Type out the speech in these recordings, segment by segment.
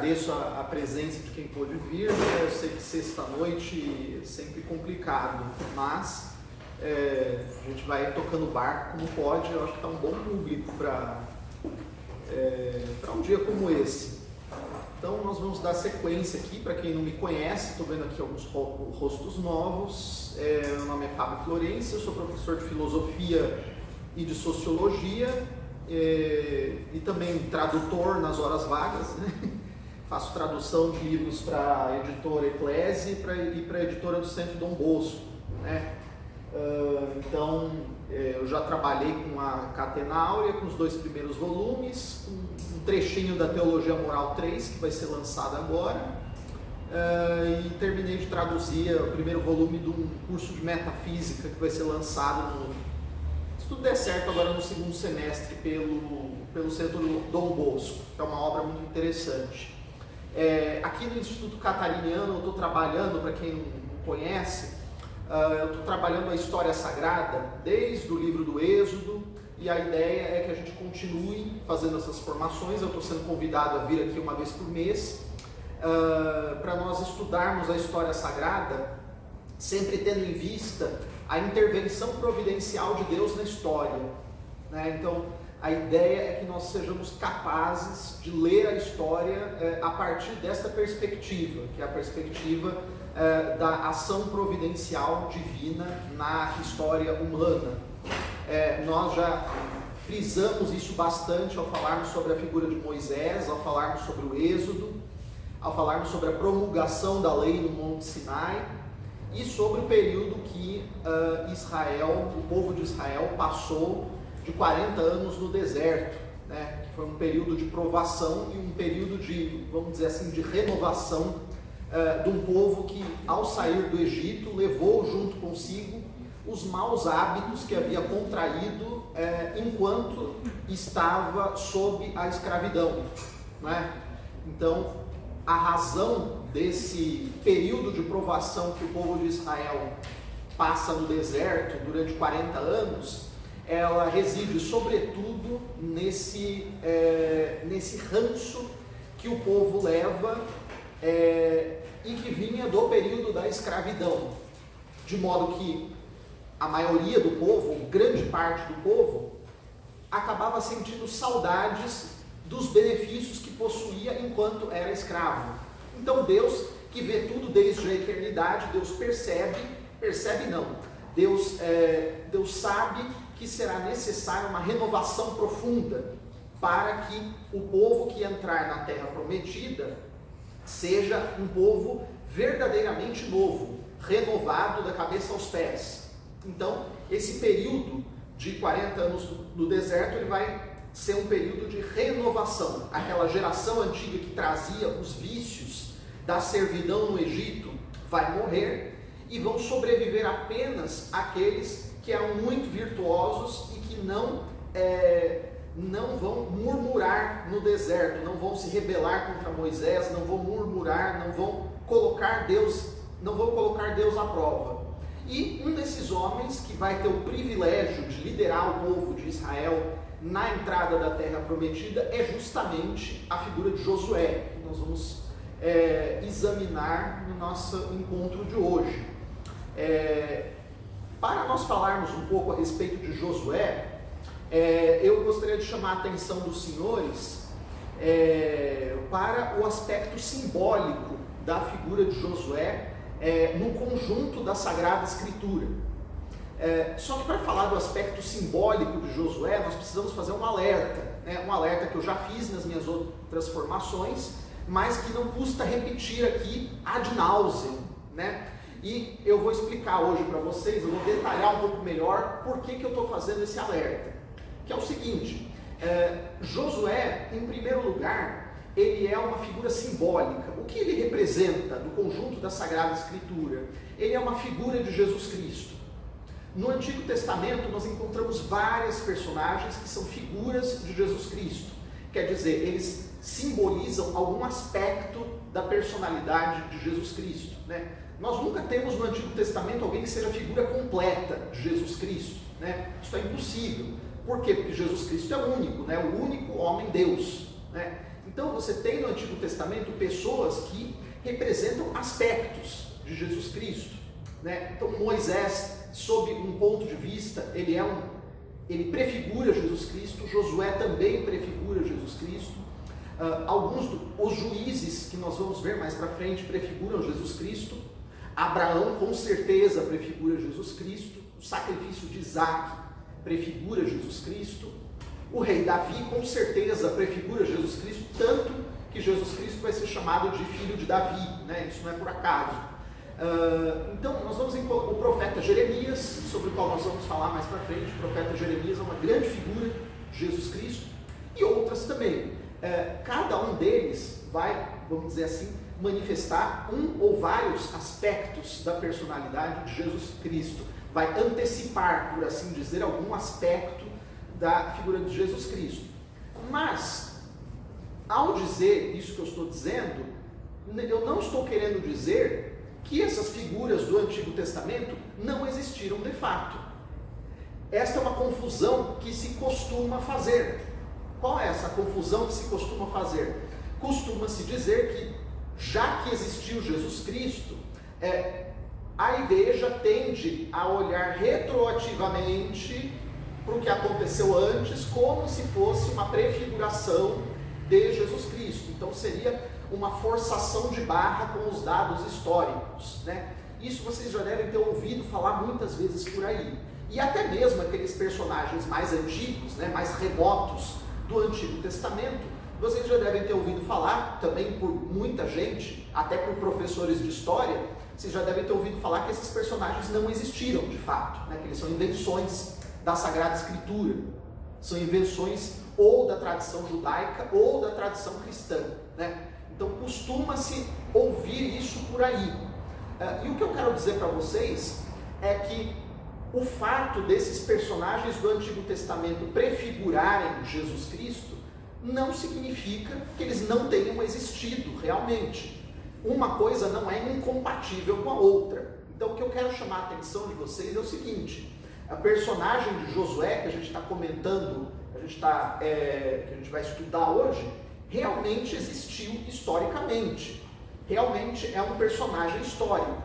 agradeço a presença de quem pôde vir. Eu sei que sexta-noite é sempre complicado, mas a gente vai tocando o barco como pode. Eu acho que está um bom público para um dia como esse. Então nós vamos dar sequência aqui. Para quem não me conhece, estou vendo aqui alguns rostos novos. Meu nome é Fábio Florencio, eu sou professor de filosofia e de sociologia e também tradutor nas horas vagas, né? Faço tradução de livros para a editora Eclésia e para a editora do Centro Dom Bosco, né? Então eu já trabalhei com a Catena Áurea, com os 2 primeiros volumes, um trechinho da Teologia Moral 3, que vai ser lançado agora, e terminei de traduzir o primeiro volume de um curso de metafísica que vai ser lançado, se tudo der certo, agora no segundo semestre pelo Centro Dom Bosco, que é uma obra muito interessante. Aqui no Instituto Catariniano eu estou trabalhando, para quem não conhece, eu estou trabalhando a história sagrada desde o livro do Êxodo, e a ideia é que a gente continue fazendo essas formações. Eu estou sendo convidado a vir aqui uma vez por mês para nós estudarmos a história sagrada, sempre tendo em vista a intervenção providencial de Deus na história, né? Então a ideia é que nós sejamos capazes de ler a história a partir desta perspectiva, que é a perspectiva da ação providencial divina na história humana. Nós já frisamos isso bastante ao falarmos sobre a figura de Moisés, ao falarmos sobre o Êxodo, ao falarmos sobre a promulgação da lei no Monte Sinai e sobre o período que o povo de Israel passou de 40 anos no deserto, né? Que foi um período de provação e um período de, vamos dizer assim, de renovação de um povo que, ao sair do Egito, levou junto consigo os maus hábitos que havia contraído enquanto estava sob a escravidão, né? Então, a razão desse período de provação que o povo de Israel passa no deserto durante 40 anos, ela reside sobretudo nesse ranço que o povo leva e que vinha do período da escravidão, de modo que a maioria do povo, grande parte do povo, acabava sentindo saudades dos benefícios que possuía enquanto era escravo. Então Deus, que vê tudo desde a eternidade, Deus Deus sabe que será necessária uma renovação profunda para que o povo que entrar na terra prometida seja um povo verdadeiramente novo, renovado da cabeça aos pés. Então, esse período de 40 anos do deserto, ele vai ser um período de renovação. Aquela geração antiga que trazia os vícios da servidão no Egito vai morrer e vão sobreviver apenas aqueles que eram muito virtuosos e que não vão murmurar no deserto, não vão se rebelar contra Moisés, não vão murmurar, não vão colocar Deus à prova. E um desses homens que vai ter o privilégio de liderar o povo de Israel na entrada da terra prometida é justamente a figura de Josué, que nós vamos examinar no nosso encontro de hoje. Para nós falarmos um pouco a respeito de Josué, eu gostaria de chamar a atenção dos senhores para o aspecto simbólico da figura de Josué no conjunto da Sagrada Escritura. Só que para falar do aspecto simbólico de Josué, nós precisamos fazer um alerta, né? Um alerta que eu já fiz nas minhas outras formações, mas que não custa repetir aqui ad nauseam, né? E eu vou explicar hoje para vocês, eu vou detalhar um pouco melhor por que eu estou fazendo esse alerta. Que é o seguinte, Josué, em primeiro lugar, ele é uma figura simbólica. O que ele representa do conjunto da Sagrada Escritura? Ele é uma figura de Jesus Cristo. No Antigo Testamento nós encontramos várias personagens que são figuras de Jesus Cristo. Quer dizer, eles simbolizam algum aspecto da personalidade de Jesus Cristo, né? Nós nunca temos no Antigo Testamento alguém que seja a figura completa de Jesus Cristo, né? Isso é impossível. Por quê? Porque Jesus Cristo é único, né? O único homem Deus, né? Então você tem no Antigo Testamento pessoas que representam aspectos de Jesus Cristo, né? Então Moisés, sob um ponto de vista, ele prefigura Jesus Cristo. Josué também prefigura Jesus Cristo. Os juízes, que nós vamos ver mais para frente, prefiguram Jesus Cristo. Abraão com certeza prefigura Jesus Cristo. O sacrifício de Isaac prefigura Jesus Cristo. O rei Davi com certeza prefigura Jesus Cristo, tanto que Jesus Cristo vai ser chamado de filho de Davi, né? Isso não é por acaso. Então nós vamos em o profeta Jeremias, sobre o qual nós vamos falar mais para frente. O profeta Jeremias é uma grande figura de Jesus Cristo, e outras também. Cada um deles vai, vamos dizer assim, manifestar um ou vários aspectos da personalidade de Jesus Cristo, vai antecipar, por assim dizer, algum aspecto da figura de Jesus Cristo. Mas, ao dizer isso que eu estou dizendo, eu não estou querendo dizer que essas figuras do Antigo Testamento não existiram de fato. Esta é uma confusão que se costuma fazer. Qual é essa confusão que se costuma fazer? Costuma-se dizer que, já que existiu Jesus Cristo, a igreja tende a olhar retroativamente para o que aconteceu antes, como se fosse uma prefiguração de Jesus Cristo. Então seria uma forçação de barra com os dados históricos, né? Isso vocês já devem ter ouvido falar muitas vezes por aí. E até mesmo aqueles personagens mais antigos, né, mais remotos do Antigo Testamento, vocês já devem ter ouvido falar, também por muita gente, até por professores de história, vocês já devem ter ouvido falar que esses personagens não existiram de fato, né? Que eles são invenções da Sagrada Escritura, são invenções ou da tradição judaica ou da tradição cristã, né? Então costuma-se ouvir isso por aí. E o que eu quero dizer para vocês é que o fato desses personagens do Antigo Testamento prefigurarem Jesus Cristo não significa que eles não tenham existido realmente. Uma coisa não é incompatível com a outra. Então o que eu quero chamar a atenção de vocês é o seguinte: a personagem de Josué, que a gente está comentando, que a gente vai estudar hoje, realmente existiu historicamente. Realmente é um personagem histórico.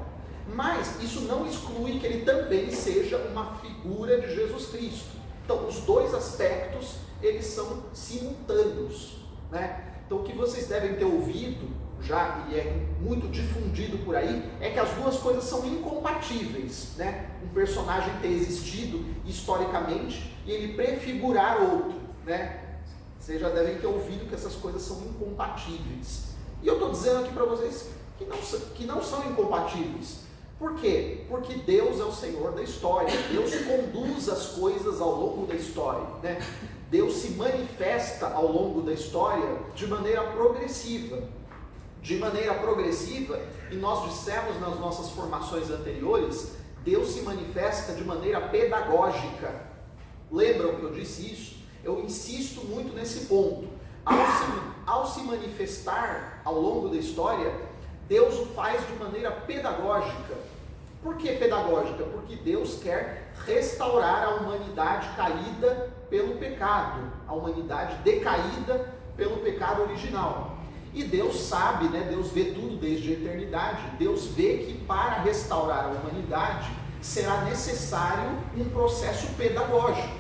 Mas isso não exclui que ele também seja uma figura de Jesus Cristo. Então os dois aspectos, eles são simultâneos, né? Então o que vocês devem ter ouvido já, e é muito difundido por aí, é que as duas coisas são incompatíveis, né? Um personagem ter existido historicamente e ele prefigurar outro, né? Vocês já devem ter ouvido que essas coisas são incompatíveis. E eu estou dizendo aqui para vocês que não são incompatíveis. Por quê? Porque Deus é o Senhor da história. Deus conduz as coisas ao longo da história, né? Deus se manifesta ao longo da história de maneira progressiva. De maneira progressiva, e nós dissemos nas nossas formações anteriores, Deus se manifesta de maneira pedagógica. Lembram que eu disse isso? Eu insisto muito nesse ponto. Ao se manifestar ao longo da história, Deus o faz de maneira pedagógica. Por que pedagógica? Porque Deus quer restaurar a humanidade caída pelo pecado, a humanidade decaída pelo pecado original. E Deus sabe, né? Deus vê tudo desde a eternidade. Deus vê que para restaurar a humanidade será necessário um processo pedagógico,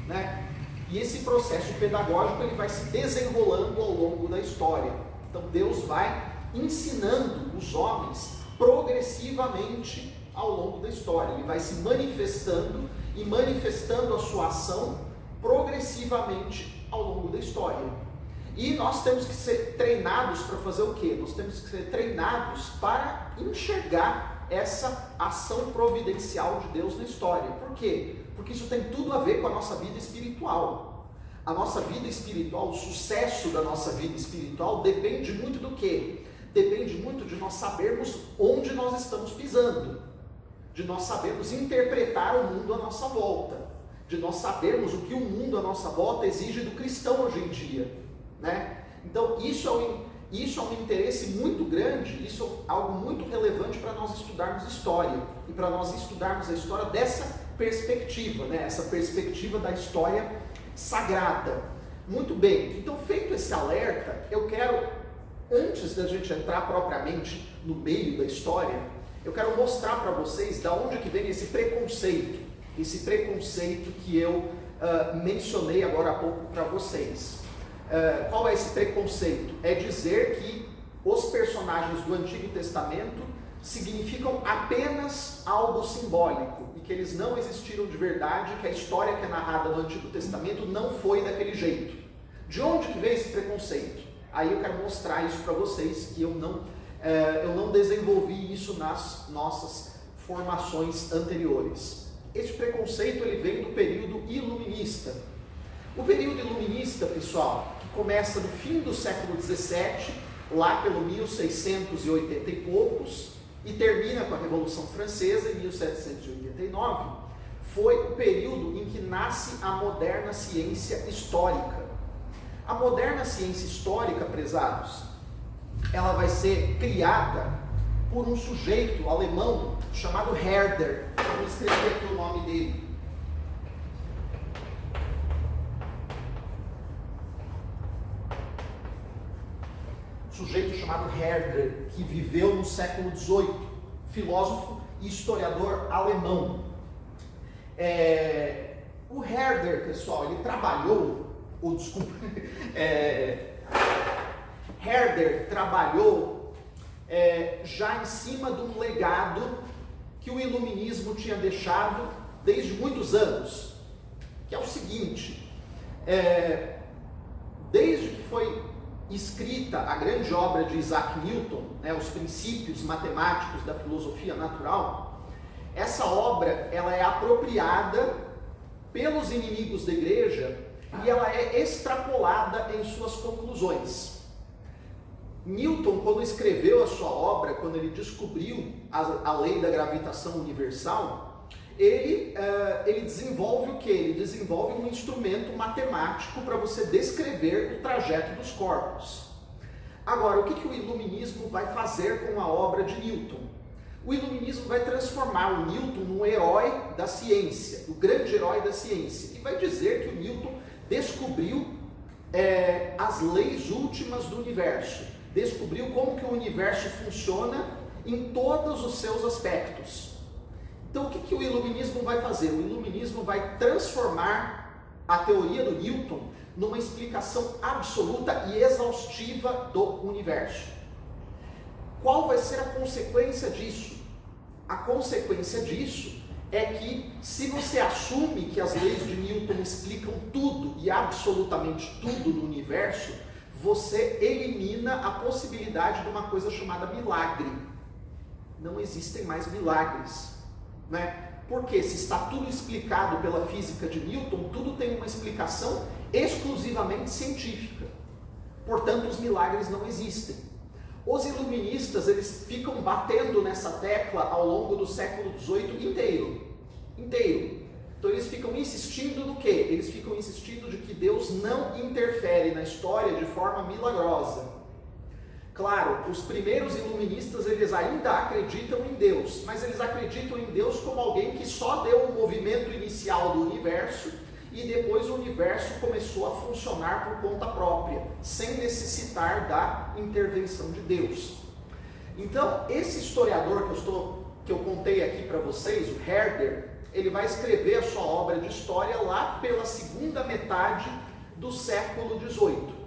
né? E esse processo pedagógico ele vai se desenrolando ao longo da história. Então Deus vai ensinando os homens progressivamente ao longo da história. Ele vai se manifestando e manifestando a sua ação progressivamente ao longo da história. E nós temos que ser treinados para fazer o quê? Nós temos que ser treinados para enxergar essa ação providencial de Deus na história. Por quê? Porque isso tem tudo a ver com a nossa vida espiritual. A nossa vida espiritual, o sucesso da nossa vida espiritual depende muito do quê? Depende muito de nós sabermos onde nós estamos pisando, de nós sabermos interpretar o mundo à nossa volta, de nós sabermos o que o mundo à nossa volta exige do cristão hoje em dia, né? Então isso é um interesse muito grande, isso é algo muito relevante para nós estudarmos história e para nós estudarmos a história dessa perspectiva, né? Essa perspectiva da história sagrada. Muito bem, então feito esse alerta, eu quero, antes da gente entrar propriamente no meio da história, eu quero mostrar para vocês da onde que vem esse preconceito que eu mencionei agora há pouco para vocês. Qual é esse preconceito? É dizer que os personagens do Antigo Testamento significam apenas algo simbólico e que eles não existiram de verdade, que a história que é narrada no Antigo Testamento não foi daquele jeito. De onde que vem esse preconceito? Aí eu quero mostrar isso para vocês, que eu não desenvolvi isso nas nossas formações anteriores. Esse preconceito ele vem do período iluminista. O período iluminista, pessoal, que começa no fim do século XVII, lá pelo 1680 e poucos, e termina com a Revolução Francesa em 1789, foi o período em que nasce a moderna ciência histórica. A moderna ciência histórica, prezados, ela vai ser criada por um sujeito alemão chamado Herder. Vou escrever aqui o nome dele. Sujeito chamado Herder, que viveu no século XVIII, filósofo e historiador alemão. O Herder, pessoal, ele trabalhou, Herder trabalhou já em cima de um legado que o iluminismo tinha deixado desde muitos anos, que é o seguinte: desde que foi escrita a grande obra de Isaac Newton, Os Princípios Matemáticos da Filosofia Natural, essa obra ela é apropriada pelos inimigos da igreja e ela é extrapolada em suas conclusões. Newton, quando escreveu a sua obra, quando ele descobriu a lei da gravitação universal, ele desenvolve o quê? Ele desenvolve um instrumento matemático para você descrever o trajeto dos corpos. Agora, o que o iluminismo vai fazer com a obra de Newton? O iluminismo vai transformar o Newton num herói da ciência, o grande herói da ciência, e vai dizer que o Newton descobriu as leis últimas do universo, descobriu como que o universo funciona em todos os seus aspectos. Então o que o iluminismo vai fazer? O iluminismo vai transformar a teoria do Newton numa explicação absoluta e exaustiva do universo. Qual vai ser a consequência disso? A consequência disso é que, se você assume que as leis de Newton explicam tudo e absolutamente tudo no universo, você elimina a possibilidade de uma coisa chamada milagre. Não existem mais milagres, né? Porque se está tudo explicado pela física de Newton, tudo tem uma explicação exclusivamente científica. Portanto, os milagres não existem. Os iluministas, eles ficam batendo nessa tecla ao longo do século XVIII inteiro. Então eles ficam insistindo no quê? Eles ficam insistindo de que Deus não interfere na história de forma milagrosa. Claro, os primeiros iluministas, eles ainda acreditam em Deus, mas eles acreditam em Deus como alguém que só deu o movimento inicial do universo e depois o universo começou a funcionar por conta própria, sem necessitar da intervenção de Deus. Então, esse historiador que eu contei aqui para vocês, o Herder, ele vai escrever a sua obra de história lá pela segunda metade do século XVIII.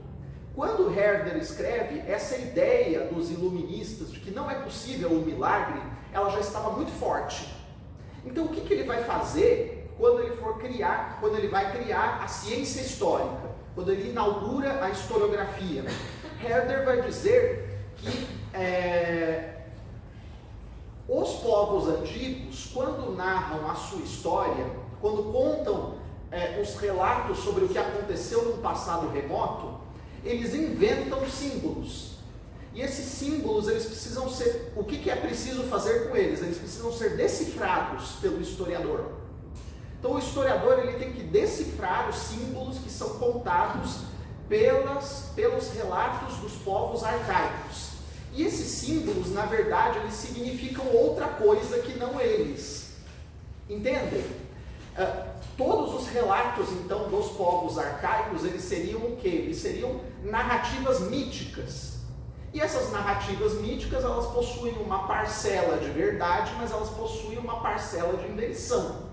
Quando Herder escreve, essa ideia dos iluministas de que não é possível o milagre, ela já estava muito forte. Então o que ele vai fazer quando ele vai criar a ciência histórica, quando ele inaugura a historiografia? Herder vai dizer que os povos antigos, quando narram a sua história, quando contam os relatos sobre o que aconteceu num passado remoto, eles inventam símbolos. E esses símbolos, eles precisam ser... O que é preciso fazer com eles? Eles precisam ser decifrados pelo historiador. Então o historiador ele tem que decifrar os símbolos que são contados pelos relatos dos povos arcaicos. E esses símbolos, na verdade, eles significam outra coisa que não eles. Entendem? Todos os relatos, então, dos povos arcaicos, eles seriam o quê? Eles seriam narrativas míticas. E essas narrativas míticas, elas possuem uma parcela de verdade, mas elas possuem uma parcela de invenção.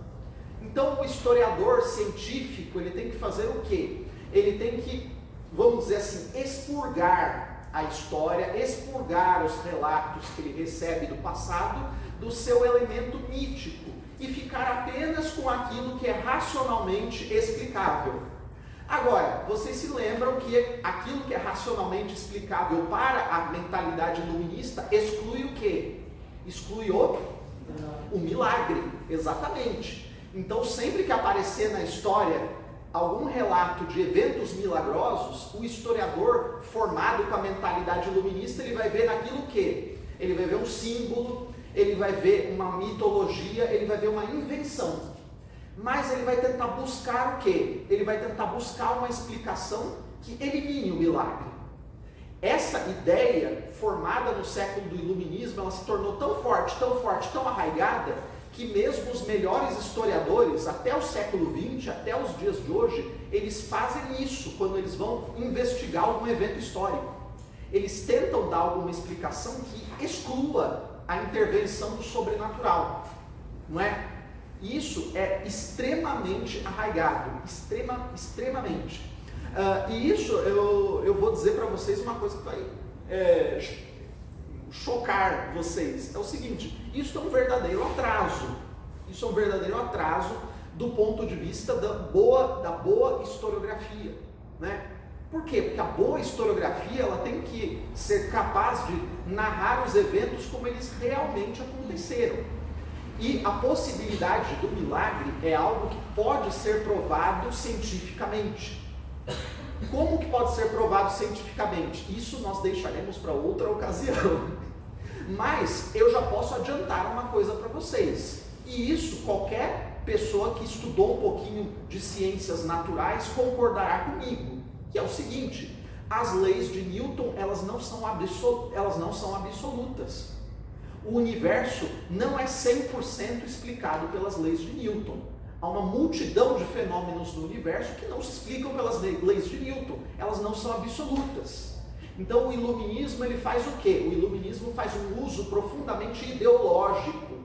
Então, o historiador científico, ele tem que fazer o quê? Ele tem que, vamos dizer assim, expurgar a história, expurgar os relatos que ele recebe do passado, do seu elemento mítico, e ficar apenas com aquilo que é racionalmente explicável. Agora, vocês se lembram que aquilo que é racionalmente explicável para a mentalidade iluminista exclui o quê? Exclui o milagre, exatamente. Então, sempre que aparecer na história algum relato de eventos milagrosos, o historiador formado com a mentalidade iluminista, ele vai ver naquilo o quê? Ele vai ver um símbolo, ele vai ver uma mitologia, ele vai ver uma invenção. Mas ele vai tentar buscar o quê? Ele vai tentar buscar uma explicação que elimine o milagre. Essa ideia, formada no século do iluminismo, ela se tornou tão forte, tão arraigada, que mesmo os melhores historiadores, até o século XX, até os dias de hoje, eles fazem isso quando eles vão investigar algum evento histórico. Eles tentam dar alguma explicação que exclua a intervenção do sobrenatural, não é? Isso é extremamente arraigado, extremamente. E isso eu vou dizer para vocês uma coisa que vai chocar vocês. É o seguinte, isso é um verdadeiro atraso. Isso é um verdadeiro atraso do ponto de vista da boa historiografia, né? Por quê? Porque a boa historiografia, ela tem que ser capaz de narrar os eventos como eles realmente aconteceram. E a possibilidade do milagre é algo que pode ser provado cientificamente. Como que pode ser provado cientificamente? Isso nós deixaremos para outra ocasião. Mas eu já posso adiantar uma coisa para vocês. E isso qualquer pessoa que estudou um pouquinho de ciências naturais concordará comigo. Que é o seguinte, as leis de Newton, elas não são absolutas. O universo não é 100% explicado pelas leis de Newton. Há uma multidão de fenômenos no universo que não se explicam pelas leis de Newton. Elas não são absolutas. Então o iluminismo, ele faz o quê? O iluminismo faz um uso profundamente ideológico.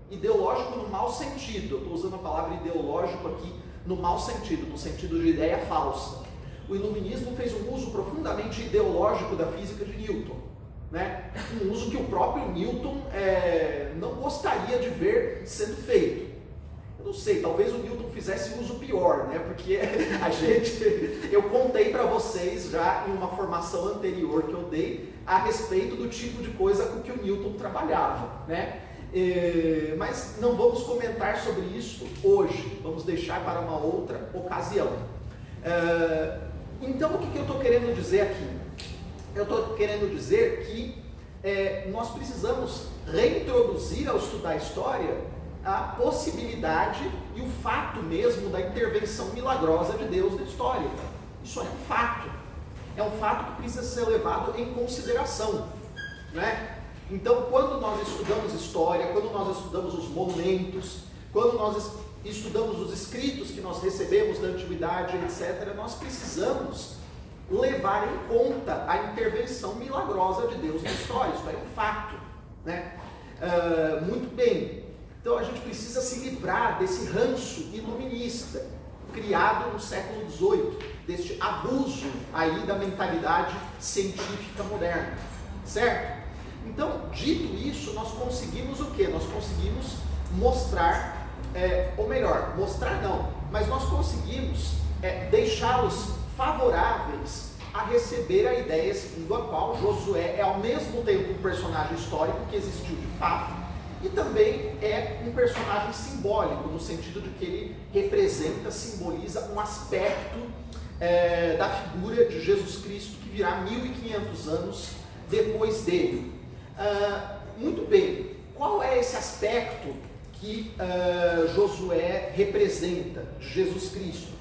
Ideológico no mau sentido. Eu estou usando a palavra ideológico aqui no mau sentido, no sentido de ideia falsa. O iluminismo fez um uso profundamente ideológico da física de Newton, né? Um uso que o próprio Newton não gostaria de ver sendo feito. Eu não sei, talvez o Newton fizesse uso pior, né? Porque eu contei para vocês já em uma formação anterior que eu dei a respeito do tipo de coisa com que o Newton trabalhava, né? Mas não vamos comentar sobre isso hoje, vamos deixar para uma outra ocasião. Então, o que eu estou querendo dizer aqui? Eu estou querendo dizer que nós precisamos reintroduzir ao estudar a história a possibilidade e o fato mesmo da intervenção milagrosa de Deus na história. Isso é um fato. É um fato que precisa ser levado em consideração, né? Então, quando nós estudamos história, quando nós estudamos os monumentos, quando nós estudamos os escritos que nós recebemos da antiguidade, etc., nós precisamos levar em conta a intervenção milagrosa de Deus na história. Isso é um fato, né? Muito bem. Então a gente precisa se livrar desse ranço iluminista criado no século XVIII, deste abuso aí da mentalidade científica moderna, certo? Então, dito isso, nós conseguimos o quê? Nós conseguimos mostrar, ou melhor, mostrar não, mas nós conseguimos deixá-los favoráveis a receber a ideia segundo a qual Josué é ao mesmo tempo um personagem histórico que existiu de fato e também é um personagem simbólico, no sentido de que ele representa, simboliza um aspecto da figura de Jesus Cristo que virá 1500 anos depois dele. Muito bem, qual é esse aspecto que Josué representa de Jesus Cristo?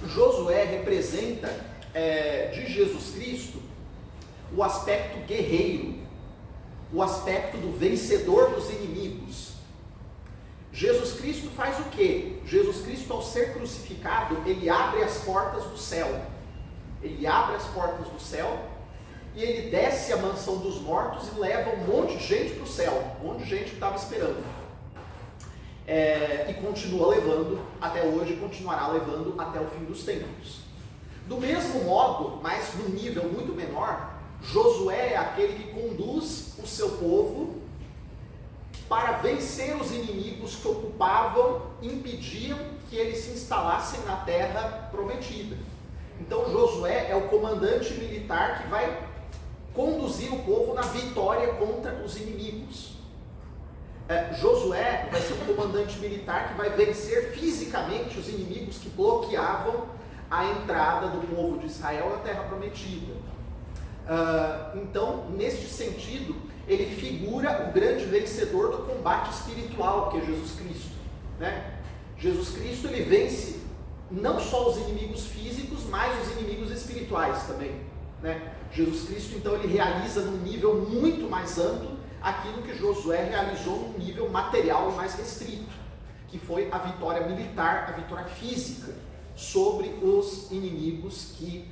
Josué representa de Jesus Cristo o aspecto guerreiro. o aspecto do vencedor dos inimigos. Jesus Cristo faz o quê? Jesus Cristo, ao ser crucificado, ele abre as portas do céu. Ele abre as portas do céu e ele desce a mansão dos mortos e leva um monte de gente para o céu, um monte de gente que estava esperando. E continua levando até hoje, continuará levando até o fim dos tempos. Do mesmo modo, mas num nível muito menor, Josué é aquele que conduz o seu povo para vencer os inimigos que ocupavam, impediam que eles se instalassem na terra prometida. Então Josué é o comandante militar que vai conduzir o povo na vitória contra os inimigos. Josué vai ser o comandante militar que vai vencer fisicamente os inimigos que bloqueavam a entrada do povo de Israel na terra prometida. Então, neste sentido, ele figura o grande vencedor do combate espiritual, que é Jesus Cristo, né? Jesus Cristo, ele vence não só os inimigos físicos, mas os inimigos espirituais também, né? Jesus Cristo, então, ele realiza num nível muito mais amplo aquilo que Josué realizou num nível material mais restrito, que foi a vitória militar, a vitória física sobre os inimigos que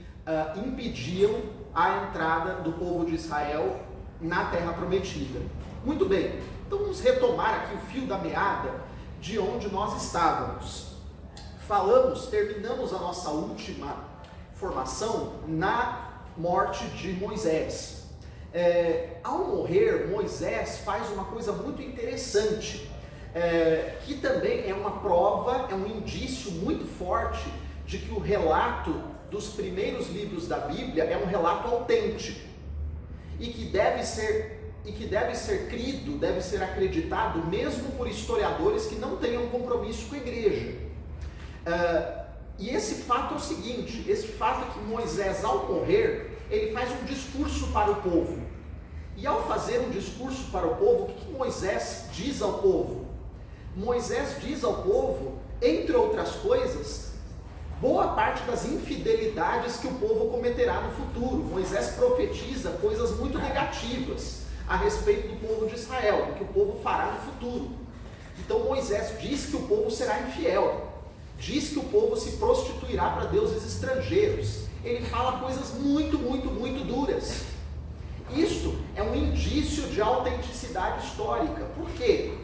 impediam a entrada do povo de Israel na terra prometida. Muito bem, então vamos retomar aqui o fio da meada de onde nós estávamos. Terminamos a nossa última formação na morte de Moisés. Ao morrer, Moisés faz uma coisa muito interessante, que também é uma prova, é um indício muito forte de que o relato dos primeiros livros da Bíblia é um relato autêntico e que deve ser crido, deve ser acreditado mesmo por historiadores que não tenham compromisso com a igreja. E esse fato é o seguinte: esse fato é que Moisés, ao morrer, ele faz um discurso para o povo. E ao fazer um discurso para o povo, o que Moisés diz ao povo? Moisés diz ao povo, entre outras coisas, boa parte das infidelidades que o povo cometerá no futuro. Moisés profetiza coisas muito negativas a respeito do povo de Israel, do que o povo fará no futuro. Então Moisés diz que o povo será infiel, diz que o povo se prostituirá para deuses estrangeiros. Ele fala coisas muito, muito, muito duras. Isto é um indício de autenticidade histórica. Por quê?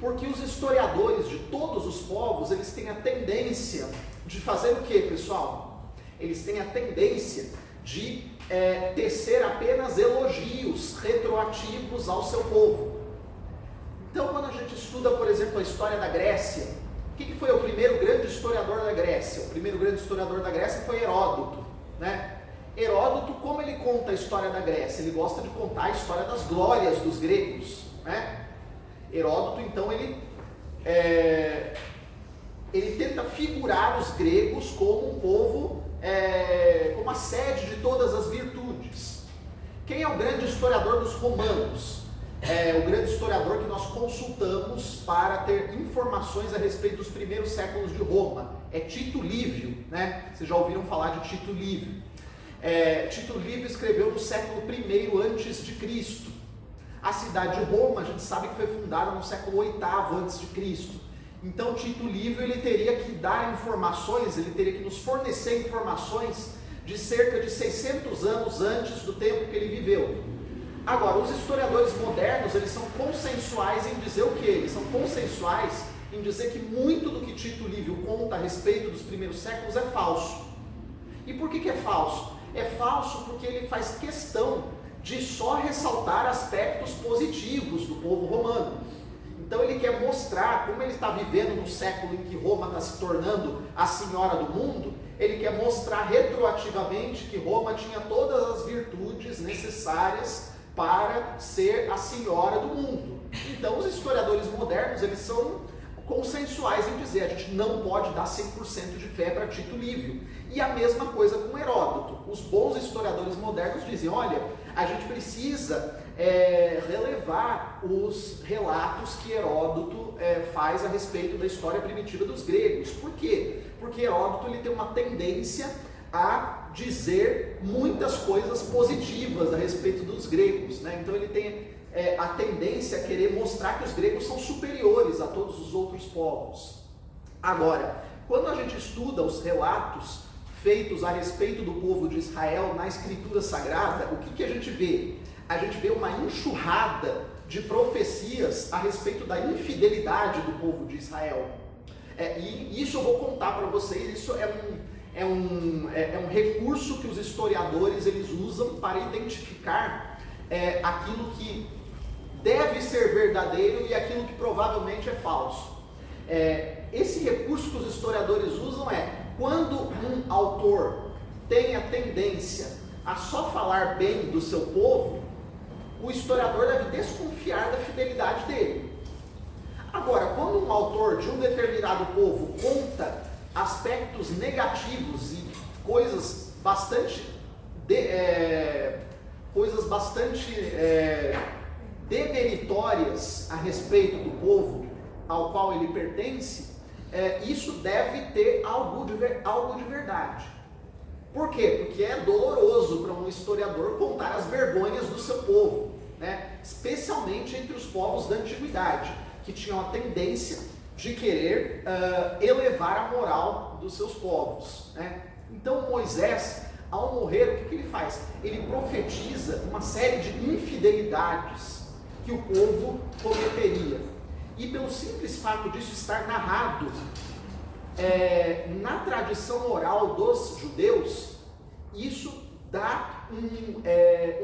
Porque os historiadores de todos os povos, eles têm a tendência de fazer o quê, pessoal? Eles têm a tendência de tecer apenas elogios retroativos ao seu povo. Então, quando a gente estuda, por exemplo, a história da Grécia, quem foi o primeiro grande historiador da Grécia? O primeiro grande historiador da Grécia foi Heródoto, né? Heródoto, como ele conta a história da Grécia? Ele gosta de contar a história das glórias dos gregos, né? Heródoto, então, ele tenta figurar os gregos como um povo, como a sede de todas as virtudes. Quem é o grande historiador dos romanos? O grande historiador que nós consultamos para ter informações a respeito dos primeiros séculos de Roma é Tito Livio, né? Vocês já ouviram falar de Tito Livio? Tito Livio escreveu no século I antes de Cristo. A cidade de Roma, a gente sabe que foi fundada no século VIII antes de Cristo. Então Tito Livio, ele teria que dar informações, ele teria que nos fornecer informações de cerca de 600 anos antes do tempo que ele viveu. Agora, os historiadores modernos, eles são consensuais em dizer o quê? Eles são consensuais em dizer que muito do que Tito Livio conta a respeito dos primeiros séculos é falso. E por que é falso? É falso porque ele faz questão de só ressaltar aspectos positivos do povo romano. Então ele quer mostrar, como ele está vivendo no século em que Roma está se tornando a senhora do mundo, ele quer mostrar retroativamente que Roma tinha todas as virtudes necessárias para ser a senhora do mundo. Então os historiadores modernos, eles são consensuais em dizer, a gente não pode dar 100% de fé para Tito Livio. E a mesma coisa com Heródoto. Os bons historiadores modernos dizem, olha, a gente precisa relevar os relatos que Heródoto faz a respeito da história primitiva dos gregos. Por quê? Porque Heródoto, ele tem uma tendência a dizer muitas coisas positivas a respeito dos gregos, né? Então ele tem a tendência a querer mostrar que os gregos são superiores a todos os outros povos. Agora, quando a gente estuda os relatos feitos a respeito do povo de Israel na Escritura Sagrada, o que a gente vê? A gente vê uma enxurrada de profecias a respeito da infidelidade do povo de Israel. E isso eu vou contar para vocês, isso é um recurso que os historiadores eles usam para identificar aquilo que deve ser verdadeiro e aquilo que provavelmente é falso. Esse recurso que os historiadores usam quando um autor tem a tendência a só falar bem do seu povo, o historiador deve desconfiar da fidelidade dele. Agora, quando um autor de um determinado povo conta aspectos negativos e coisas bastante demeritórias a respeito do povo ao qual ele pertence, isso deve ter algo de verdade. Por quê? Porque é doloroso para um historiador contar as vergonhas do seu povo, né? Especialmente entre os povos da antiguidade, que tinham a tendência de querer elevar a moral dos seus povos, né? Então Moisés, ao morrer, o que ele faz? Ele profetiza uma série de infidelidades que o povo cometeria. E pelo simples fato disso estar narrado na tradição oral dos judeus, isso dá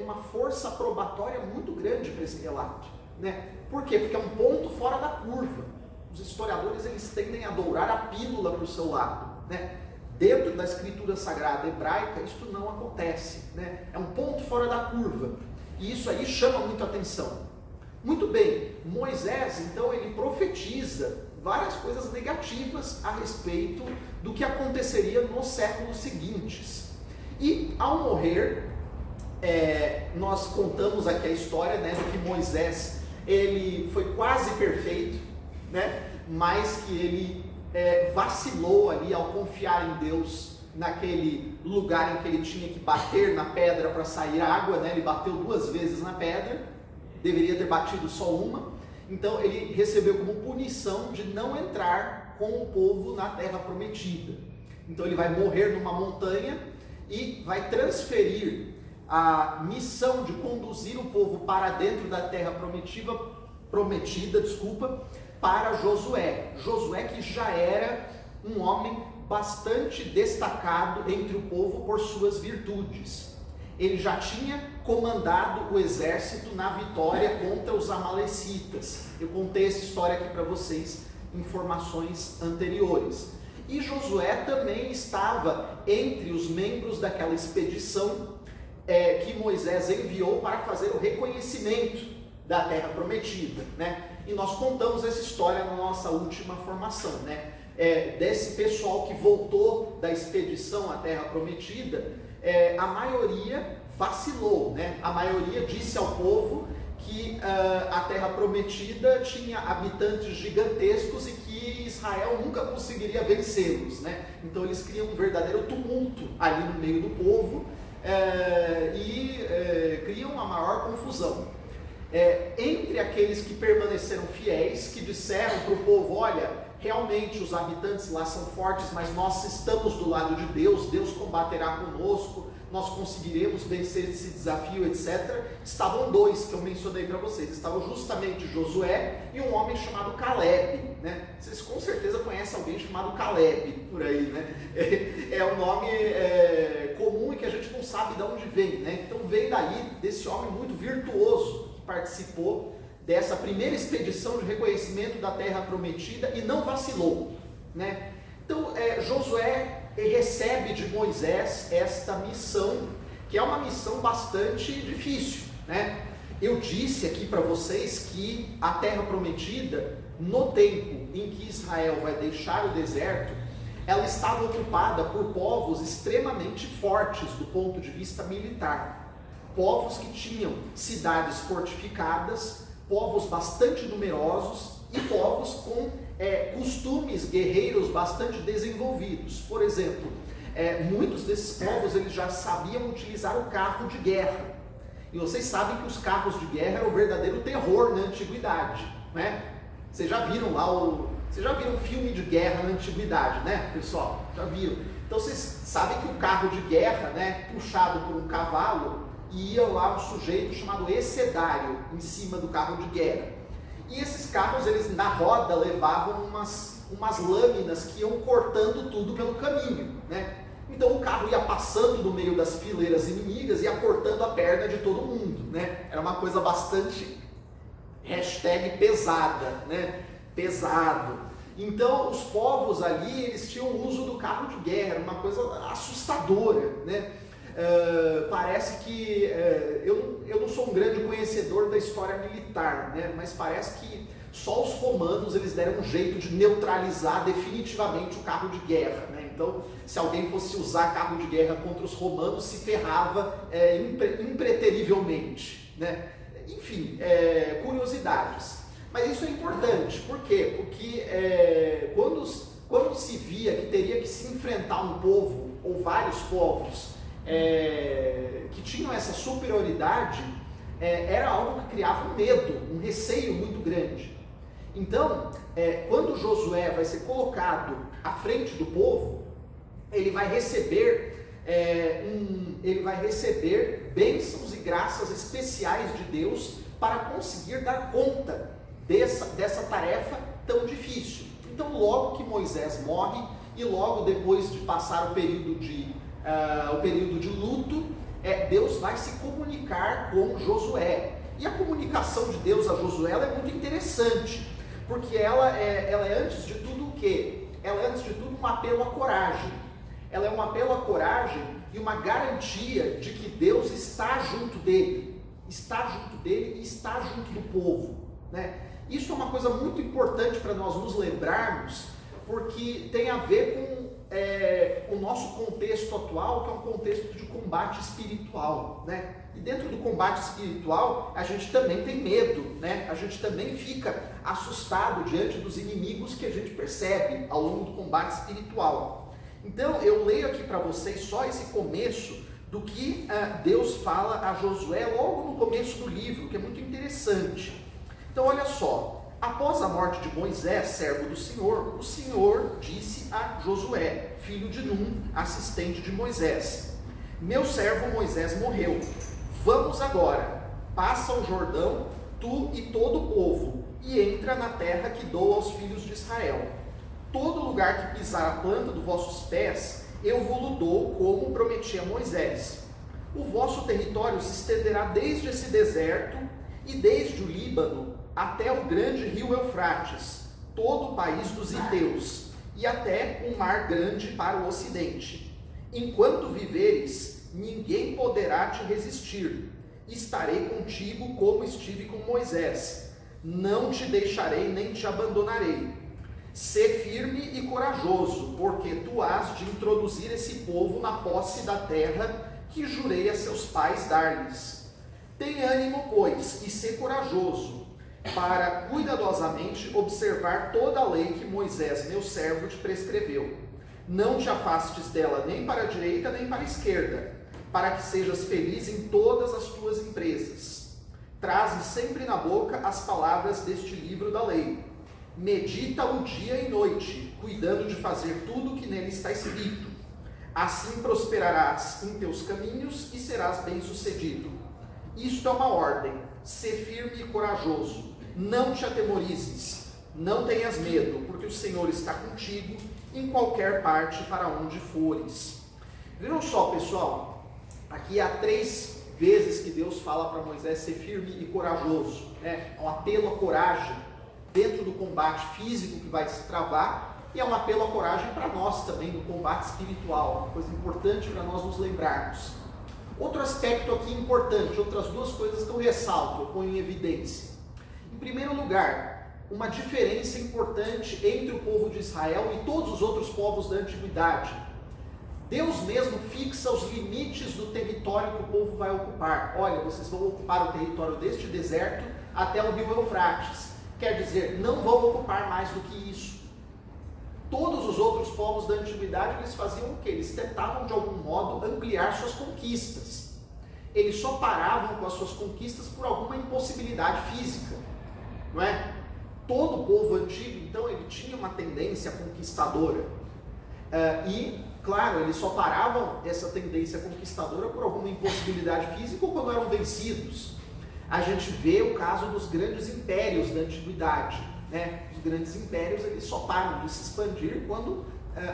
uma força probatória muito grande para esse relato, né? Por quê? Porque é um ponto fora da curva. Os historiadores eles tendem a dourar a pílula para o seu lado, né? Dentro da escritura sagrada hebraica, isso não acontece, né? É um ponto fora da curva. E isso aí chama muito a atenção. Muito bem, Moisés, então, ele profetiza várias coisas negativas a respeito do que aconteceria nos séculos seguintes. E, ao morrer, nós contamos aqui a história, né, de que Moisés, ele foi quase perfeito, né, mas que ele vacilou ali ao confiar em Deus naquele lugar em que ele tinha que bater na pedra para sair água, né, ele bateu 2 vezes na pedra, deveria ter batido só uma, então ele recebeu como punição de não entrar com o povo na terra prometida. Então ele vai morrer numa montanha e vai transferir a missão de conduzir o povo para dentro da terra prometida, para Josué. Josué que já era um homem bastante destacado entre o povo por suas virtudes. Ele já tinha comandado o exército na vitória contra os amalecitas. Eu contei essa história aqui para vocês em informações anteriores. E Josué também estava entre os membros daquela expedição que Moisés enviou para fazer o reconhecimento da terra prometida, né? E nós contamos essa história na nossa última formação, né? Desse pessoal que voltou da expedição à terra prometida, a maioria vacilou, né? A maioria disse ao povo que a terra prometida tinha habitantes gigantescos e que Israel nunca conseguiria vencê-los, né? Então eles criam um verdadeiro tumulto ali no meio do povo e criam uma maior confusão. Entre aqueles que permaneceram fiéis, que disseram para o povo, olha, realmente os habitantes lá são fortes, mas nós estamos do lado de Deus, Deus combaterá conosco, nós conseguiremos vencer esse desafio, etc. Estavam 2 que eu mencionei para vocês, estavam justamente Josué e um homem chamado Caleb, né? Vocês com certeza conhecem alguém chamado Caleb por aí, né? É um nome comum e que a gente não sabe de onde vem, né? Então vem daí desse homem muito virtuoso que participou dessa primeira expedição de reconhecimento da terra prometida e não vacilou, né? Então Josué recebe de Moisés esta missão, que é uma missão bastante difícil, né? Eu disse aqui para vocês que a terra prometida, no tempo em que Israel vai deixar o deserto, ela estava ocupada por povos extremamente fortes do ponto de vista militar, povos que tinham cidades fortificadas, povos bastante numerosos e povos com costumes guerreiros bastante desenvolvidos. Por exemplo, muitos desses povos eles já sabiam utilizar o carro de guerra. E vocês sabem que os carros de guerra eram o verdadeiro terror na antiguidade, né? Vocês já viram lá vocês já viram filme de guerra na antiguidade, né, pessoal? Já viram. Então vocês sabem que o carro de guerra, né, puxado por um cavalo, ia lá um sujeito chamado escedário em cima do carro de guerra. E esses carros, eles na roda levavam umas lâminas que iam cortando tudo pelo caminho, né? Então o carro ia passando no meio das fileiras inimigas e ia cortando a perna de todo mundo, né? Era uma coisa bastante pesada, né? Pesado. Então os povos ali, eles tinham o uso do carro de guerra, era uma coisa assustadora, né? Parece que, eu não sou um grande conhecedor da história militar, né? Mas parece que só os romanos eles deram um jeito de neutralizar definitivamente o carro de guerra, né? Então, se alguém fosse usar carro de guerra contra os romanos, se ferrava impreterivelmente, né? Enfim, curiosidades. Mas isso é importante, por quê? Porque quando se via que teria que se enfrentar um povo, ou vários povos, que tinham essa superioridade, era algo que criava um medo, um receio muito grande. Então, quando Josué vai ser colocado à frente do povo, ele vai receber bênçãos e graças especiais de Deus para conseguir dar conta dessa tarefa tão difícil. Então, logo que Moisés morre e logo depois de passar o período de luto, Deus vai se comunicar com Josué. E a comunicação de Deus a Josué é muito interessante, porque ela é antes de tudo o quê? Ela é antes de tudo um apelo à coragem. Ela é um apelo à coragem e uma garantia de que Deus está junto dele e está junto do povo, né? Isso é uma coisa muito importante para nós nos lembrarmos, porque tem a ver com o nosso contexto atual, que é um contexto de combate espiritual, né? E dentro do combate espiritual, a gente também tem medo, né? A gente também fica assustado diante dos inimigos que a gente percebe ao longo do combate espiritual. Então, eu leio aqui para vocês só esse começo do que Deus fala a Josué logo no começo do livro, que é muito interessante. Então, olha só. Após a morte de Moisés, servo do Senhor, o Senhor disse a Josué, filho de Num, assistente de Moisés: meu servo Moisés morreu. Vamos agora, passa o Jordão, tu e todo o povo, e entra na terra que dou aos filhos de Israel. Todo lugar que pisar a planta dos vossos pés, eu vou-lo dou, como prometi a Moisés. O vosso território se estenderá desde esse deserto e desde o Líbano até o grande rio Eufrates, todo o país dos Heteus, e até o mar grande para o ocidente. Enquanto viveres, ninguém poderá te resistir. Estarei contigo como estive com Moisés. Não te deixarei nem te abandonarei. Sê firme e corajoso, porque tu has de introduzir esse povo na posse da terra que jurei a seus pais dar-lhes. Tem ânimo, pois, e sê corajoso, para cuidadosamente observar toda a lei que Moisés, meu servo, te prescreveu. Não te afastes dela nem para a direita nem para a esquerda, para que sejas feliz em todas as tuas empresas. Traze sempre na boca as palavras deste livro da lei. Medita-o dia e noite, cuidando de fazer tudo o que nele está escrito. Assim prosperarás em teus caminhos e serás bem-sucedido. Isto é uma ordem: sê firme e corajoso. Não te atemorizes, não tenhas medo, porque o Senhor está contigo em qualquer parte para onde fores. Viram só, pessoal? Aqui há 3 vezes que Deus fala para Moisés ser firme e corajoso, né? É um apelo à coragem dentro do combate físico que vai se travar, e é um apelo à coragem para nós também no combate espiritual, uma coisa importante para nós nos lembrarmos. Outro aspecto aqui importante, outras 2 coisas que eu ressalto, eu ponho em evidência. Em primeiro lugar, uma diferença importante entre o povo de Israel e todos os outros povos da antiguidade. Deus mesmo fixa os limites do território que o povo vai ocupar. Olha, vocês vão ocupar o território deste deserto até o rio Eufrates. Quer dizer, não vão ocupar mais do que isso. Todos os outros povos da antiguidade, eles faziam o quê? Eles tentavam de algum modo ampliar suas conquistas. eles só paravam com as suas conquistas por alguma impossibilidade física, não é? Todo o povo antigo, então, ele tinha uma tendência conquistadora. E, claro, eles só paravam essa tendência conquistadora por alguma impossibilidade física ou quando eram vencidos. A gente vê o caso dos grandes impérios da antiguidade, né? Os grandes impérios, eles só param de se expandir quando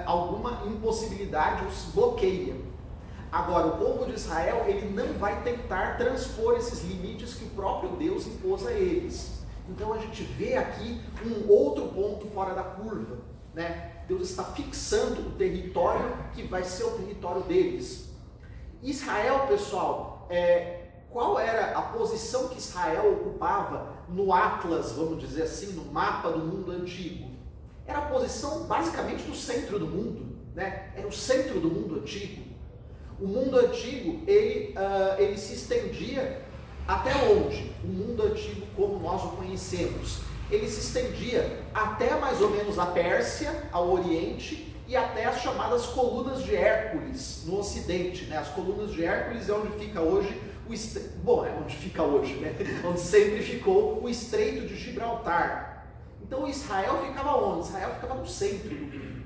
alguma impossibilidade os bloqueia. Agora, o povo de Israel, ele não vai tentar transpor esses limites que o próprio Deus impôs a eles. Então a gente vê aqui um outro ponto fora da curva, né? Deus está fixando o território que vai ser o território deles. Israel, pessoal, qual era a posição que Israel ocupava no Atlas, vamos dizer assim, no mapa do mundo antigo? Era a posição basicamente do centro do mundo, né? Era o centro do mundo antigo. O mundo antigo, ele se estendia até onde? O mundo antigo como nós o conhecemos. Ele se estendia até mais ou menos a Pérsia, ao Oriente, e até as chamadas colunas de Hércules, no Ocidente, né? As colunas de Hércules é onde fica hoje onde fica hoje, né? Onde sempre ficou o Estreito de Gibraltar. Então Israel ficava onde? Israel ficava no centro do mundo.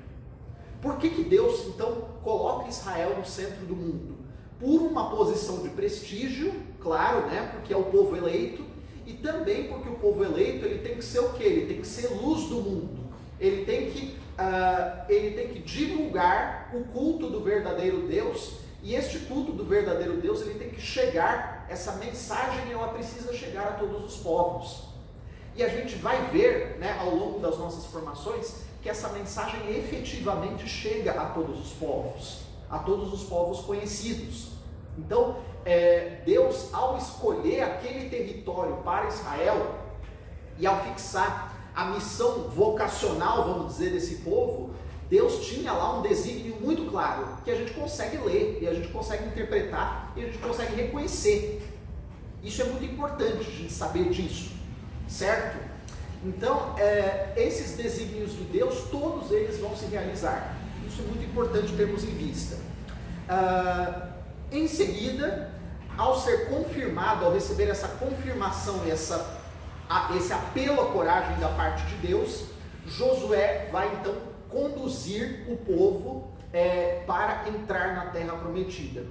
Por que Deus, então, coloca Israel no centro do mundo? Por uma posição de prestígio, claro, né? Porque é o povo eleito, e também porque o povo eleito, ele tem que ser o quê? Ele tem que ser luz do mundo. Ele tem que divulgar o culto do verdadeiro Deus, e este culto do verdadeiro Deus, ele tem que chegar, essa mensagem, ela precisa chegar a todos os povos. E a gente vai ver, né, ao longo das nossas formações, que essa mensagem efetivamente chega a todos os povos conhecidos. Então, Deus, ao escolher aquele território para Israel, e ao fixar a missão vocacional, vamos dizer, desse povo, Deus tinha lá um desígnio muito claro, que a gente consegue ler, e a gente consegue interpretar, e a gente consegue reconhecer. Isso é muito importante a gente saber disso, certo? Então, esses desígnios de Deus, todos eles vão se realizar. Isso é muito importante termos em vista. Em seguida, ao ser confirmado, ao receber essa confirmação e esse apelo à coragem da parte de Deus, Josué vai então conduzir o povo para entrar na terra prometida.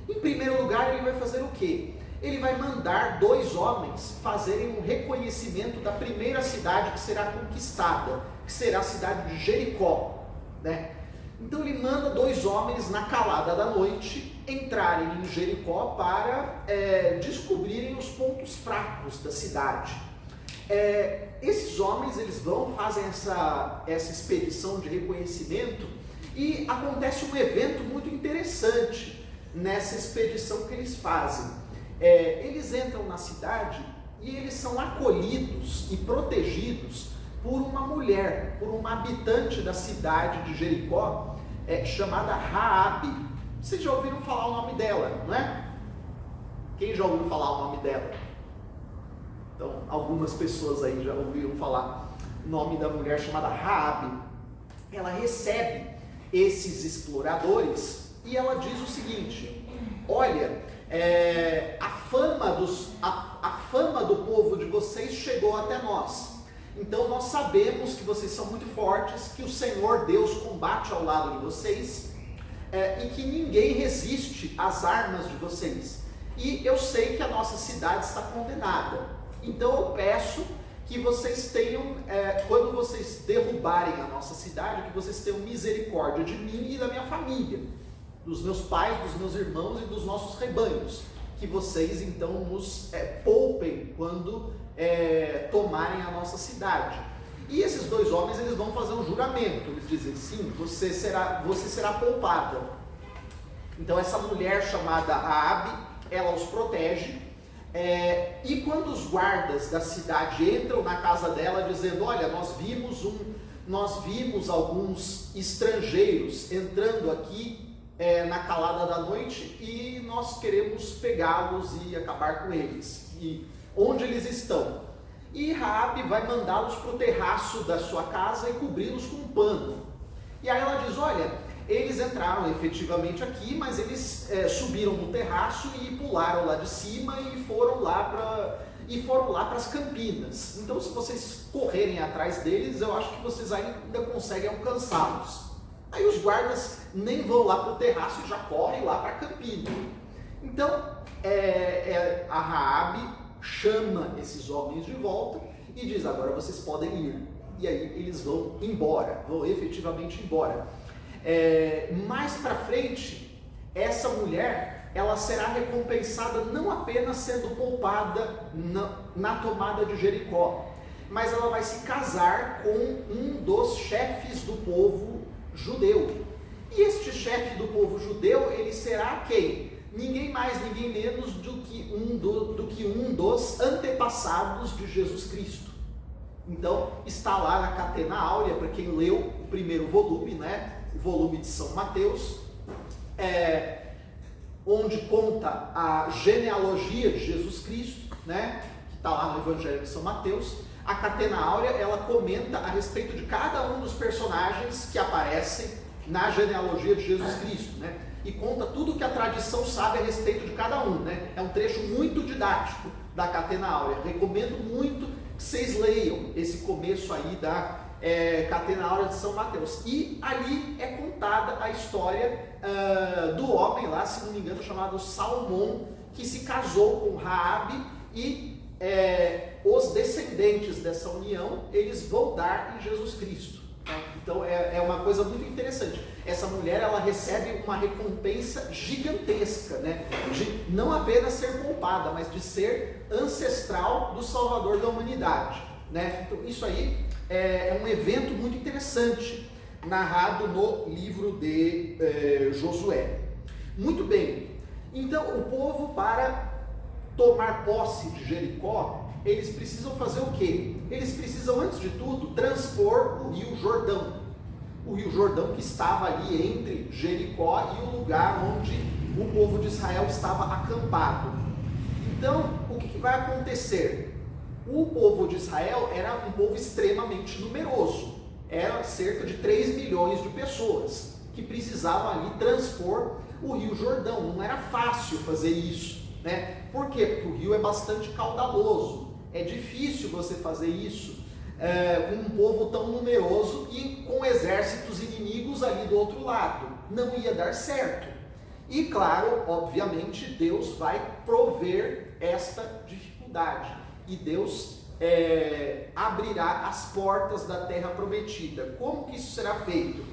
Em primeiro lugar, ele vai fazer o quê? Ele vai mandar 2 homens fazerem um reconhecimento da primeira cidade que será conquistada, que será a cidade de Jericó, né? Então ele manda 2 homens na calada da noite entrarem em Jericó para descobrirem os pontos fracos da cidade. Esses homens, eles fazem essa expedição de reconhecimento, e acontece um evento muito interessante nessa expedição que eles fazem. Eles entram na cidade e eles são acolhidos e protegidos por uma mulher, por uma habitante da cidade de Jericó, chamada Raabe. Vocês já ouviram falar o nome dela, não é? Quem já ouviu falar o nome dela? Então, algumas pessoas aí já ouviram falar o nome da mulher chamada Raabe. Ela recebe esses exploradores e ela diz o seguinte: olha, a fama do povo de vocês chegou até nós. Então nós sabemos que vocês são muito fortes, que o Senhor Deus combate ao lado de vocês, e que ninguém resiste às armas de vocês. E eu sei que a nossa cidade está condenada. Então eu peço que vocês tenham, quando vocês derrubarem a nossa cidade, que vocês tenham misericórdia de mim e da minha família, dos meus pais, dos meus irmãos e dos nossos rebanhos, que vocês então nos poupem quando tomarem a nossa cidade. E esses 2 homens, eles vão fazer um juramento, eles dizem: sim, você será poupada. Então essa mulher chamada Raabe, ela os protege, e quando os guardas da cidade entram na casa dela dizendo: olha, nós vimos alguns estrangeiros entrando aqui na calada da noite e nós queremos pegá-los e acabar com eles. E onde eles estão? E Raabe vai mandá-los para o terraço da sua casa e cobri-los com um pano. E aí ela diz: olha, eles entraram efetivamente aqui, mas eles subiram no terraço e pularam lá de cima e foram lá para as Campinas. Então, se vocês correrem atrás deles, eu acho que vocês ainda conseguem alcançá-los. Aí os guardas nem vão lá para o terraço e já correm lá para a Campina. Então, a Raabe chama esses homens de volta e diz: agora vocês podem ir. E aí eles vão embora, vão efetivamente embora. Mais para frente, essa mulher, ela será recompensada não apenas sendo poupada na tomada de Jericó, mas ela vai se casar com um dos chefes do povo judeu. E este chefe do povo judeu, ele será quem? Ninguém mais, ninguém menos do que um dos antepassados de Jesus Cristo. Então, está lá na Catena Áurea, para quem leu o primeiro volume, né? O volume de São Mateus, onde conta a genealogia de Jesus Cristo, né? Que está lá no Evangelho de São Mateus. A Catena Áurea, ela comenta a respeito de cada um dos personagens que aparecem na genealogia de Jesus Cristo, né? E conta tudo que a tradição sabe a respeito de cada um, né? É um trecho muito didático da Catena Áurea. Recomendo muito que vocês leiam esse começo aí da Catena Áurea de São Mateus. E ali é contada a história do homem lá, se não me engano, chamado Salmão, que se casou com Raabe e os descendentes dessa união, eles vão dar em Jesus Cristo. Então é uma coisa muito interessante. Essa mulher, ela recebe uma recompensa gigantesca, né? De não apenas ser poupada, mas de ser ancestral do Salvador da humanidade, né? Então isso aí é um evento muito interessante, narrado no livro de Josué. Muito bem, então o povo, para tomar posse de Jericó, eles precisam fazer o quê? Eles precisam, antes de tudo, transpor o Rio Jordão. O Rio Jordão que estava ali entre Jericó e o lugar onde o povo de Israel estava acampado. Então, o que vai acontecer? O povo de Israel era um povo extremamente numeroso. Era cerca de 3 milhões de pessoas que precisavam ali transpor o Rio Jordão. Não era fácil fazer isso, né? Por quê? Porque o rio é bastante caudaloso. É difícil você fazer isso com um povo tão numeroso e com exércitos inimigos ali do outro lado. Não ia dar certo. E claro, obviamente, Deus vai prover esta dificuldade. E Deus abrirá as portas da terra prometida. Como que isso será feito?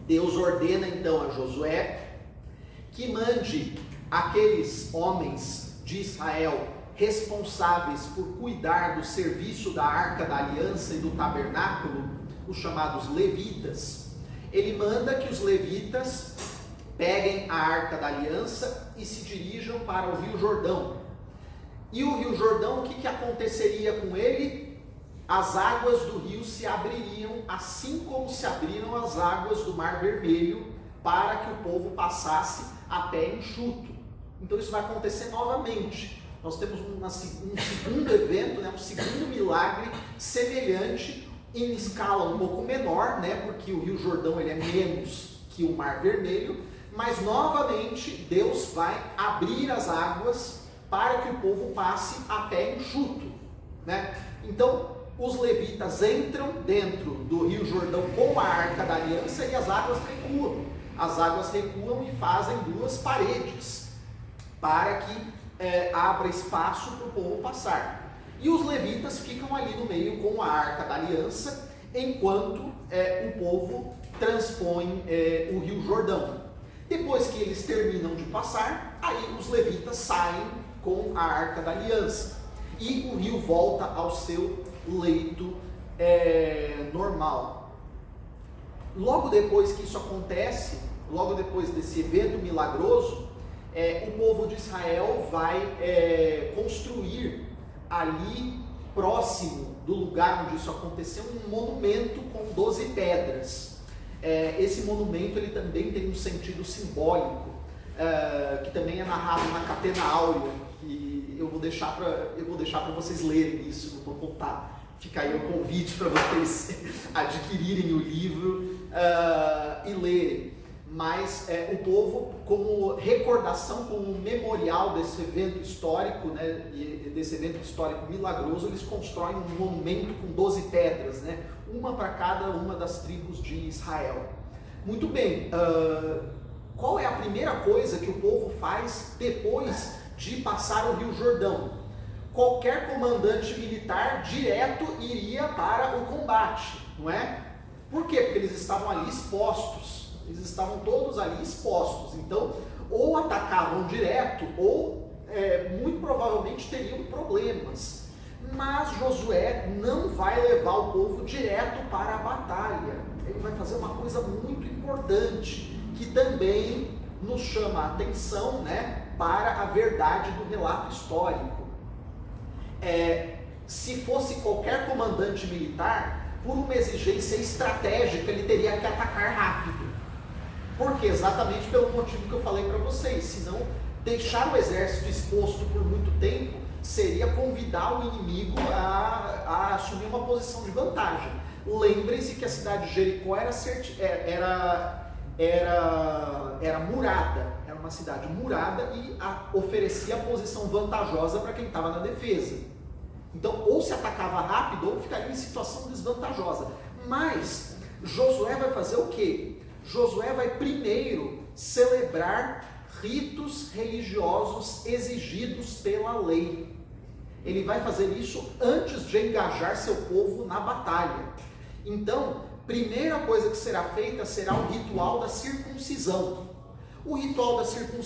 Deus ordena então a Josué que mande aqueles homens de Israel responsáveis por cuidar do serviço da Arca da Aliança e do Tabernáculo, os chamados levitas. Ele manda que os levitas peguem a Arca da Aliança e se dirijam para o Rio Jordão. E o Rio Jordão, o que aconteceria com ele? As águas do rio se abririam, assim como se abriram as águas do Mar Vermelho, para que o povo passasse a pé enxuto. Então isso vai acontecer novamente. Nós temos um segundo evento, né, um segundo milagre semelhante, em escala um pouco menor, né, porque o Rio Jordão ele é menos que o Mar Vermelho, mas novamente Deus vai abrir as águas para que o povo passe a pé enxuto, né? Então os levitas entram dentro do Rio Jordão com a Arca da Aliança e as águas recuam. As águas recuam e fazem 2 paredes para que abra espaço para o povo passar. E os levitas ficam ali no meio com a Arca da Aliança, enquanto o povo transpõe o Rio Jordão. Depois que eles terminam de passar, aí os levitas saem com a Arca da Aliança. E o rio volta ao seu leito normal. Logo depois que isso acontece, logo depois desse evento milagroso, o povo de Israel vai construir ali, próximo do lugar onde isso aconteceu, um monumento com 12 pedras. Esse monumento ele também tem um sentido simbólico, que também é narrado na Catena Áurea, que eu vou deixar para vocês lerem isso, não vou contar fica aí o convite para vocês adquirirem o livro e lerem. Mas o povo, como recordação, como memorial desse evento histórico, né, e desse evento histórico milagroso, eles constroem um monumento com 12 pedras, né, uma para cada uma das tribos de Israel. Muito bem, qual é a primeira coisa que o povo faz depois de passar o Rio Jordão? Qualquer comandante militar direto iria para o combate, não é? Por quê? Porque eles estavam ali expostos. Eles estavam todos ali expostos, então ou atacavam direto ou muito provavelmente teriam problemas. Mas Josué não vai levar o povo direto para a batalha. Ele vai fazer uma coisa muito importante, que também nos chama a atenção, né, para a verdade do relato histórico. Se fosse qualquer comandante militar, por uma exigência estratégica, ele teria que atacar rápido. Por quê? Exatamente pelo motivo que eu falei para vocês. Senão, deixar o exército exposto por muito tempo seria convidar o inimigo a assumir uma posição de vantagem. Lembrem-se que a cidade de Jericó era murada, era uma cidade murada e oferecia a posição vantajosa para quem estava na defesa. Então, ou se atacava rápido ou ficaria em situação desvantajosa. Mas Josué vai fazer o quê? Josué vai primeiro celebrar ritos religiosos exigidos pela lei. Ele vai fazer isso antes de engajar seu povo na batalha. Então, primeira coisa que será feita será o ritual da circuncisão. O ritual da circuncisão